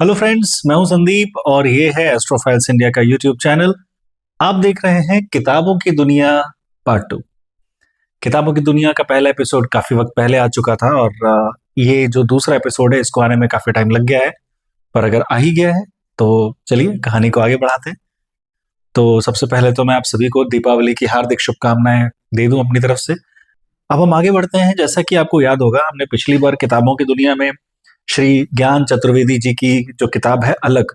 Hello friends, मैं हूं संदीप और ये है एस्ट्रोफाइल्स इंडिया का यूट्यूब चैनल। आप देख रहे हैं किताबों की दुनिया पार्ट 2। किताबों की दुनिया का पहला एपिसोड काफी वक्त पहले आ चुका था और ये जो दूसरा एपिसोड है इसको आने में काफी टाइम लग गया है, पर अगर आ ही गया है तो चलिए कहानी को आगे बढ़ाते हैं। तो सबसे पहले तो मैं आप सभी को दीपावली की हार्दिक शुभकामनाएं दे दूं अपनी तरफ से। अब हम आगे बढ़ते हैं। जैसा कि आपको याद होगा, हमने पिछली बार किताबों की दुनिया में श्री ज्ञान चतुर्वेदी जी की जो किताब है अलग,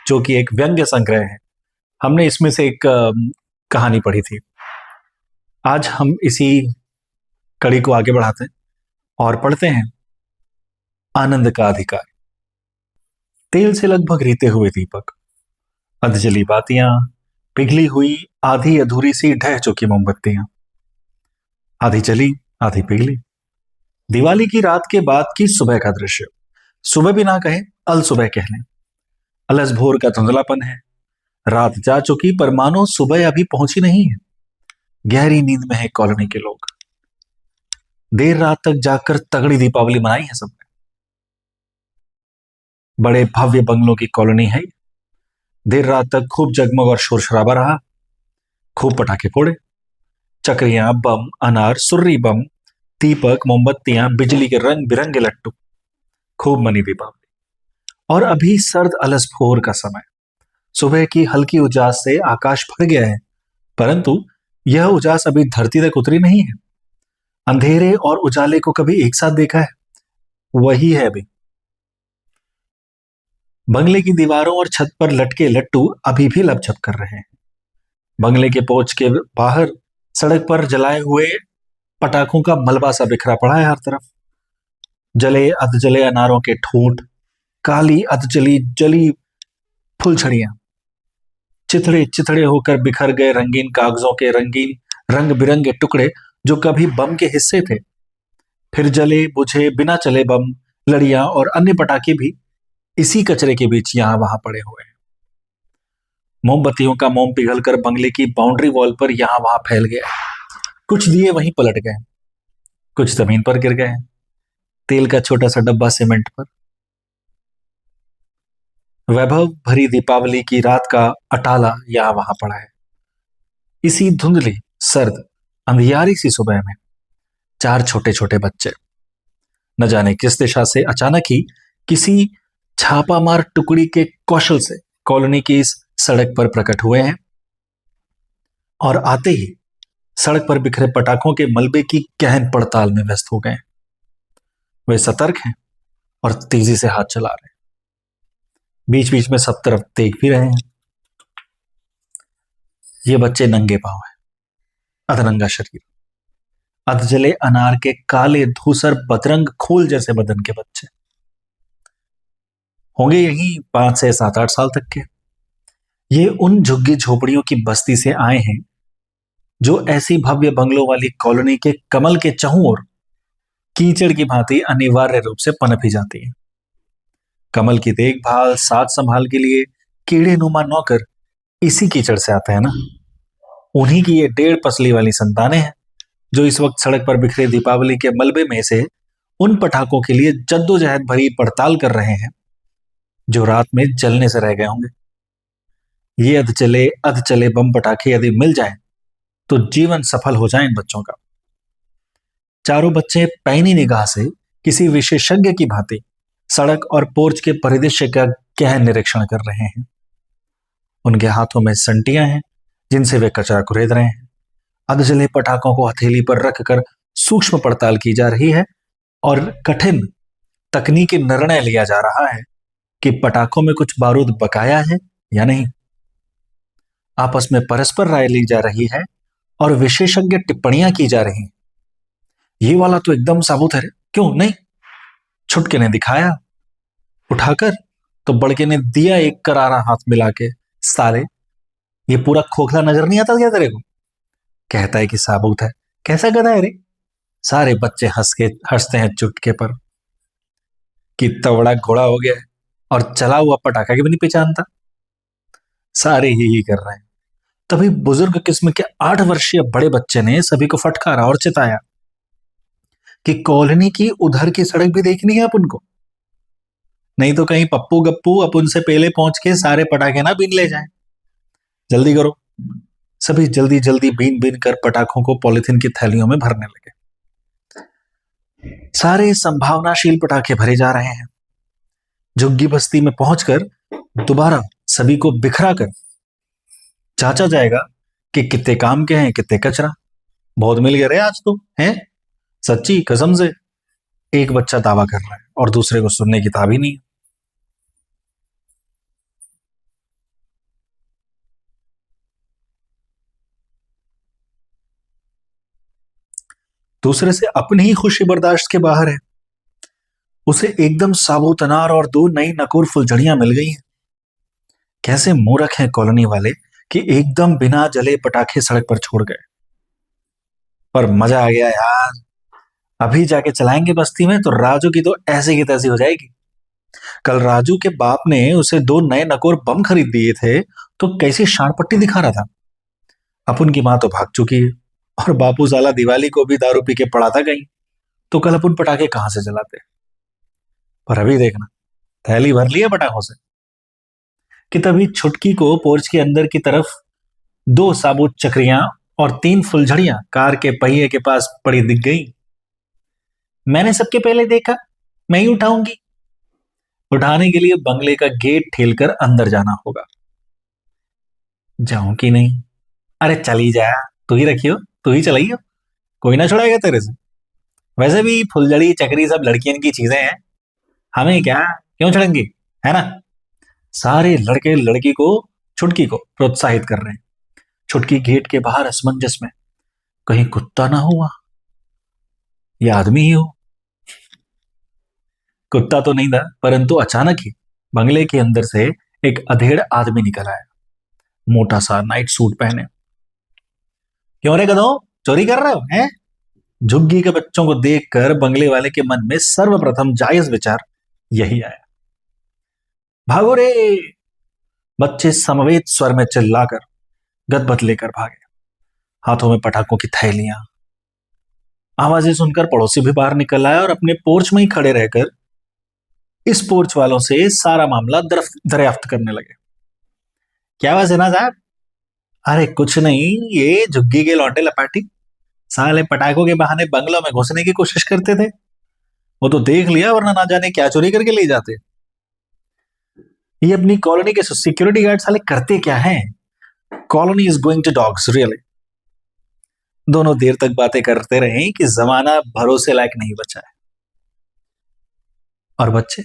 जो कि एक व्यंग्य संग्रह है, हमने इसमें से एक कहानी पढ़ी थी। आज हम इसी कड़ी को आगे बढ़ाते हैं और पढ़ते हैं आनंद का अधिकार। तेल से लगभग रीते हुए दीपक, अधजली बातियां, पिघली हुई आधी अधूरी सी ढह चुकी मोमबत्तियां, आधी जली आधी पिघली। दिवाली की रात के बाद की सुबह का दृश्य, सुबह भी ना कहें अल सुबह कह लें। अलस भोर का धुंधलापन है। रात जा चुकी पर मानो सुबह अभी पहुंची नहीं है। गहरी नींद में है कॉलोनी के लोग। देर रात तक जागकर तगड़ी दीपावली मनाई है सबने। बड़े भव्य बंगलों की कॉलोनी है। देर रात तक खूब जगमग और शोर शराबा रहा। खूब पटाखे फोड़े, चक्रियां, बम, अनार, सुर्री बम, दीपक, मोमबत्तियां, बिजली के रंग बिरंगे लट्टू। खूब मनी दीपावली। और अभी सर्द अलस भोर का समय। सुबह की हल्की उजास से आकाश भर गया है, परंतु यह उजास अभी धरती तक उतरी नहीं है। अंधेरे और उजाले को कभी एक साथ देखा है? वही है अभी। बंगले की दीवारों और छत पर लटके लट्टू अभी भी लपझप कर रहे हैं। बंगले के पोर्च के बाहर सड़क पर जलाए हुए पटाखों का मलबा सा बिखरा पड़ा है हर तरफ। जले अधजले अनारों के ठूंठ, काली अधजली जली फुलझड़ियां, चिथड़े चिथड़े होकर बिखर गए रंगीन कागजों के रंगीन रंग बिरंगे टुकड़े जो कभी बम के हिस्से थे। फिर जले बुझे बिना चले बम, लड़ियां और अन्य पटाखे भी इसी कचरे के बीच यहां वहां पड़े हुए हैं। मोमबत्तियों का मोम पिघलकर बंगले की बाउंड्री वॉल पर यहां वहां फैल गया। कुछ दिए वहीं पलट गए, कुछ जमीन पर गिर गए। तेल का छोटा सा डब्बा सीमेंट पर। वैभव भरी दीपावली की रात का अटाला यहां वहां पड़ा है। इसी धुंधली सर्द अंधियारी सी सुबह में चार छोटे छोटे बच्चे न जाने किस दिशा से अचानक ही किसी छापामार टुकड़ी के कौशल से कॉलोनी की इस सड़क पर प्रकट हुए हैं और आते ही सड़क पर बिखरे पटाखों के मलबे की गहन पड़ताल में व्यस्त हो गए। वे सतर्क हैं और तेजी से हाथ चला रहे हैं। बीच बीच में सब तरफ देख भी रहे हैं। ये बच्चे नंगे पांव हैं, अधनंगा शरीर, अधजले अनार के काले धूसर बदरंग खोल जैसे बदन के बच्चे। होंगे यही 5 से 7-8 साल तक के। ये उन झुग्गी झोपड़ियों की बस्ती से आए हैं जो ऐसी भव्य बंगलों वाली कॉलोनी के कमल के चहुं ओर कीचड़ की भांति अनिवार्य रूप से पनप ही जाती है। कमल की देखभाल साथ संभाल के लिए कीड़े नुमा नौकर इसी कीचड़ से आते हैं ना। उन्हीं की ये 1.5 पसली वाली संतानें हैं जो इस वक्त सड़क पर बिखरे दीपावली के मलबे में से उन पटाखों के लिए जद्दोजहद भरी पड़ताल कर रहे हैं जो रात में जलने से रह गए होंगे। ये अध चले बम पटाखे यदि मिल जाएं तो जीवन सफल हो जाए इन बच्चों का। चारों बच्चे पैनी निगाह से किसी विशेषज्ञ की भांति सड़क और पोर्च के परिदृश्य का गहन निरीक्षण कर रहे हैं। उनके हाथों में संटियां हैं जिनसे वे कचरा कुरेद रहे हैं। अधजले पटाखों को हथेली पर रखकर सूक्ष्म पड़ताल की जा रही है और कठिन तकनीकी निर्णय लिया जा रहा है कि पटाखों में कुछ बारूद बकाया है या नहीं। आपस में परस्पर राय ली जा रही है और विशेषज्ञ टिप्पणियां की जा रही हैं। ये वाला तो एकदम साबुत है रे, क्यों नहीं? छुटके ने दिखाया उठाकर तो बड़के ने दिया एक करारा हाथ मिला के, साले ये पूरा खोखला नजर नहीं आता क्या तेरे को? कहता है कि साबुत है, कैसा गधा है रे? सारे बच्चे हंसते हैं चुटके पर कि तवड़ा घोड़ा हो गया है और चला हुआ पटाखा की भी नहीं पहचानता। सारे ही कर रहे हैं। तभी बुजुर्ग किस्म के 8 वर्षीय बड़े बच्चे ने सभी को फटकारा और चिताया कि कॉलोनी की उधर की सड़क भी देखनी है अपन को। नहीं तो कहीं पप्पू गप्पू अपन से पहले पहुंच के सारे पटाखे ना बीन ले जाएं। जल्दी करो। सभी जल्दी जल्दी बीन बीन कर पटाखों को पॉलिथीन की थैलियों में भरने लगे। सारे संभावनाशील पटाखे भरे जा रहे हैं। झुग्गी बस्ती में पहुंचकर दोबारा सभी को बिखरा कर जांचा जाएगा कि कितने काम के हैं, कितने कचरा। बहुत मिल गए रे आज तो, हैं? सच्ची कसम से, एक बच्चा दावा कर रहा है और दूसरे को सुनने की ताब ही नहीं। दूसरे से अपनी ही खुशी बर्दाश्त के बाहर है। उसे एकदम साबुत अनार और 2 नई नकुर फुलझड़ियां मिल गई हैं। कैसे मूर्ख हैं कॉलोनी वाले कि एकदम बिना जले पटाखे सड़क पर छोड़ गए। पर मजा आ गया यार। अभी जाके चलाएंगे बस्ती में तो राजू की तो ऐसे की तैसी हो जाएगी। कल राजू के बाप ने उसे 2 नए नकोर बम खरीद दिए थे तो कैसी शानपट्टी दिखा रहा था। अपन की माँ तो भाग चुकी है और बापू साला दिवाली को भी दारू पी के पड़ा था कहीं। तो कल अपन पटाखे कहां से जलाते। पर अभी देखना, थैली भर लिया पटाखों से कि तभी छुटकी को पोर्च के अंदर की तरफ 2 साबुत चक्रियां और 3 फुलझड़ियां कार के पहिए के पास पड़ी दिख गई। मैंने सबके पहले देखा, मैं ही उठाऊंगी। उठाने के लिए बंगले का गेट ठेलकर अंदर जाना होगा। जाऊं कि नहीं? अरे चली जा, तू ही रखियो, तू ही चलाइयो, कोई ना छुड़ाएगा तेरे से। वैसे भी फुलझड़ी चक्री सब लड़कियन की चीजें हैं, हमें क्या, क्यों छड़ेंगी, है ना? सारे लड़के लड़की को, छुटकी को प्रोत्साहित कर रहे हैं। छुटकी गेट के बाहर असमंजस में, कहीं कुत्ता ना हुआ या आदमी ही हो। कुत्ता तो नहीं था, परंतु अचानक ही बंगले के अंदर से एक अधेड़ आदमी निकल आया, मोटा सा नाइट सूट पहने। क्यों रे गधो, चोरी कर रहे हो, हैं? झुग्गी के बच्चों को देखकर बंगले वाले के मन में सर्वप्रथम जायज विचार यही आया। भागो रे! बच्चे समवेत स्वर में चिल्लाकर गदबद लेकर भागे, हाथों में पटाखों की थैलियां। आवाजें सुनकर पड़ोसी भी बाहर निकल आए और अपने पोर्च में ही खड़े रहकर इस पोर्च वालों से सारा मामला दरियाफ्त करने लगे। क्या हुआ सेना साहब? अरे कुछ नहीं, ये झुग्गी के लौंडे लपाटी साले पटाखों के बहाने बंगलों में घुसने की कोशिश करते थे। वो तो देख लिया, वरना ना जाने क्या चोरी करके ले जाते। ये अपनी कॉलोनी के सिक्योरिटी गार्ड साले करते क्या हैं? Colony is going to dogs really. दोनों देर तक बातें करते रहे कि जमाना भरोसे लायक नहीं बचा है। और बच्चे,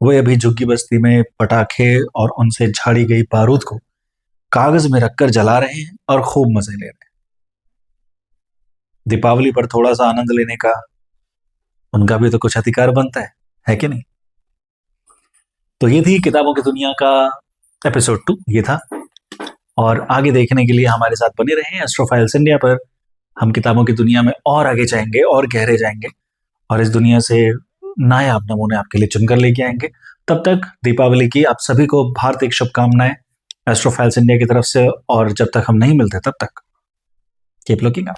वे अभी झुग्गी बस्ती में पटाखे और उनसे झाड़ी गई बारूद को कागज में रखकर जला रहे हैं और खूब मजे ले रहे हैं। दीपावली पर थोड़ा सा आनंद लेने का उनका भी तो कुछ अधिकार बनता है कि नहीं? तो ये थी किताबों की दुनिया का एपिसोड 2, ये था। और आगे देखने के लिए हमारे साथ बने रहें एस्ट्रोफाइल्स इंडिया पर। हम किताबों की दुनिया में और आगे जाएंगे और गहरे जाएंगे और इस दुनिया से नायाब नमूने आपके लिए चुनकर लेके आएंगे। तब तक दीपावली की आप सभी को हार्दिक शुभकामनाएं एस्ट्रोफाइल्स इंडिया की तरफ से। और जब तक हम नहीं मिलते तब तक कीप लुकिंग अप।